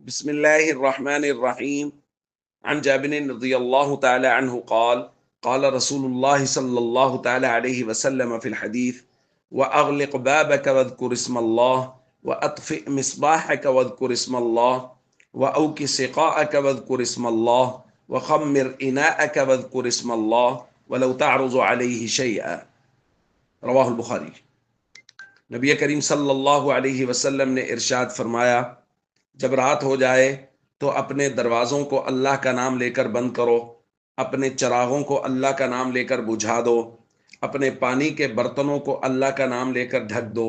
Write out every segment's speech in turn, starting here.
بسم الله الرحمن الرحيم. عن جابر رضي الله تعالى عنه قال قال رسول الله صلى الله تعالى عليه وسلم في الحديث: وأغلق بابك واذكر اسم الله، وأطفئ مصباحك واذكر اسم الله، وأوك سقاءك واذكر اسم الله، وخمر إناءك واذكر اسم الله، ولو تعرض عليه شيئا. رواہ البخاری۔ نبی کریم صلی اللہ علیہ وسلم نے ارشاد فرمایا، جب رات ہو جائے تو اپنے دروازوں کو اللہ کا نام لے کر بند کرو، اپنے چراغوں کو اللہ کا نام لے کر بجھا دو، اپنے پانی کے برتنوں کو اللہ کا نام لے کر ڈھک دو،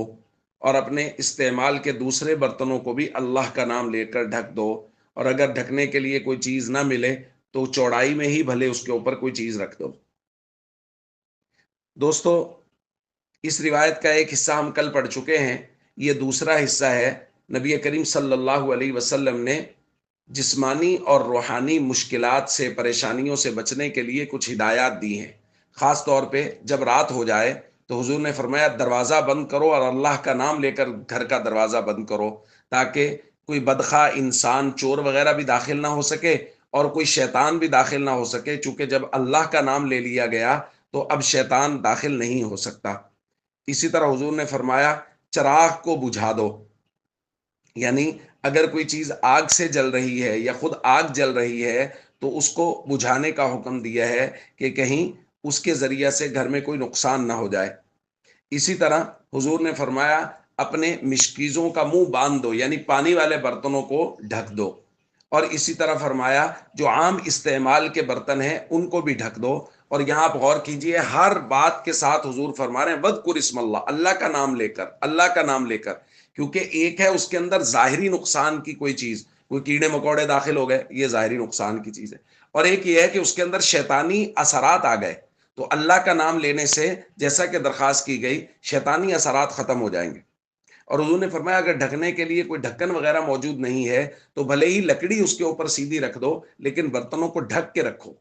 اور اپنے استعمال کے دوسرے برتنوں کو بھی اللہ کا نام لے کر ڈھک دو، اور اگر ڈھکنے کے لیے کوئی چیز نہ ملے تو چوڑائی میں ہی بھلے اس کے اوپر کوئی چیز رکھ دو۔ دوستو، اس روایت کا ایک حصہ ہم کل پڑھ چکے ہیں، یہ دوسرا حصہ ہے۔ نبی کریم صلی اللہ علیہ وسلم نے جسمانی اور روحانی مشکلات سے، پریشانیوں سے بچنے کے لیے کچھ ہدایات دی ہیں۔ خاص طور پہ جب رات ہو جائے تو حضور نے فرمایا دروازہ بند کرو اور اللہ کا نام لے کر گھر کا دروازہ بند کرو، تاکہ کوئی بدخواہ انسان، چور وغیرہ بھی داخل نہ ہو سکے اور کوئی شیطان بھی داخل نہ ہو سکے، چونکہ جب اللہ کا نام لے لیا گیا تو اب شیطان داخل نہیں ہو سکتا۔ اسی طرح حضور نے فرمایا چراغ کو بجھا دو، یعنی اگر کوئی چیز آگ سے جل رہی ہے یا خود آگ جل رہی ہے تو اس کو بجھانے کا حکم دیا ہے کہ کہیں اس کے ذریعہ سے گھر میں کوئی نقصان نہ ہو جائے۔ اسی طرح حضور نے فرمایا اپنے مشکیزوں کا منہ باندھ دو، یعنی پانی والے برتنوں کو ڈھک دو، اور اسی طرح فرمایا جو عام استعمال کے برتن ہیں ان کو بھی ڈھک دو۔ اور یہاں آپ غور کیجئے، ہر بات کے ساتھ حضور فرما رہے ہیں وَذْكُرِ اسْمَ اللَّهِ، اللہ کا نام لے کر، اللہ کا نام لے کر، کیونکہ ایک ہے اس کے اندر ظاہری نقصان کی کوئی چیز، کوئی کیڑے مکوڑے داخل ہو گئے، یہ ظاہری نقصان کی چیز ہے، اور ایک یہ ہے کہ اس کے اندر شیطانی اثرات آ گئے، تو اللہ کا نام لینے سے جیسا کہ درخواست کی گئی شیطانی اثرات ختم ہو جائیں گے۔ اور حضور نے فرمایا اگر ڈھکنے کے لیے کوئی ڈھکن وغیرہ موجود نہیں ہے تو بھلے ہی لکڑی اس کے اوپر سیدھی رکھ دو، لیکن برتنوں کو ڈھک کے رکھو۔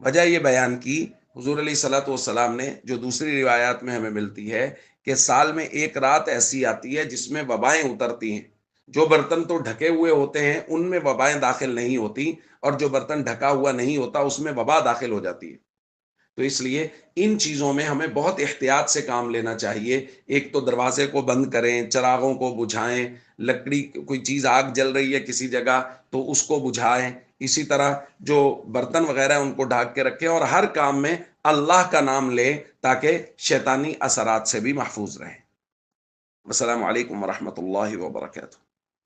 وجہ یہ بیان کی حضور علیہ الصلوۃ والسلام نے، جو دوسری روایات میں ہمیں ملتی ہے، کہ سال میں ایک رات ایسی آتی ہے جس میں وبائیں اترتی ہیں۔ جو برتن تو ڈھکے ہوئے ہوتے ہیں ان میں وبائیں داخل نہیں ہوتی، اور جو برتن ڈھکا ہوا نہیں ہوتا اس میں وبا داخل ہو جاتی ہے۔ تو اس لیے ان چیزوں میں ہمیں بہت احتیاط سے کام لینا چاہیے۔ ایک تو دروازے کو بند کریں، چراغوں کو بجھائیں، لکڑی کوئی چیز آگ جل رہی ہے کسی جگہ تو اس کو بجھائیں، اسی طرح جو برتن وغیرہ ان کو ڈھک کے رکھیں، اور ہر کام میں اللہ کا نام لیں تاکہ شیطانی اثرات سے بھی محفوظ رہیں۔ السلام علیکم ورحمۃ اللہ وبرکاتہ۔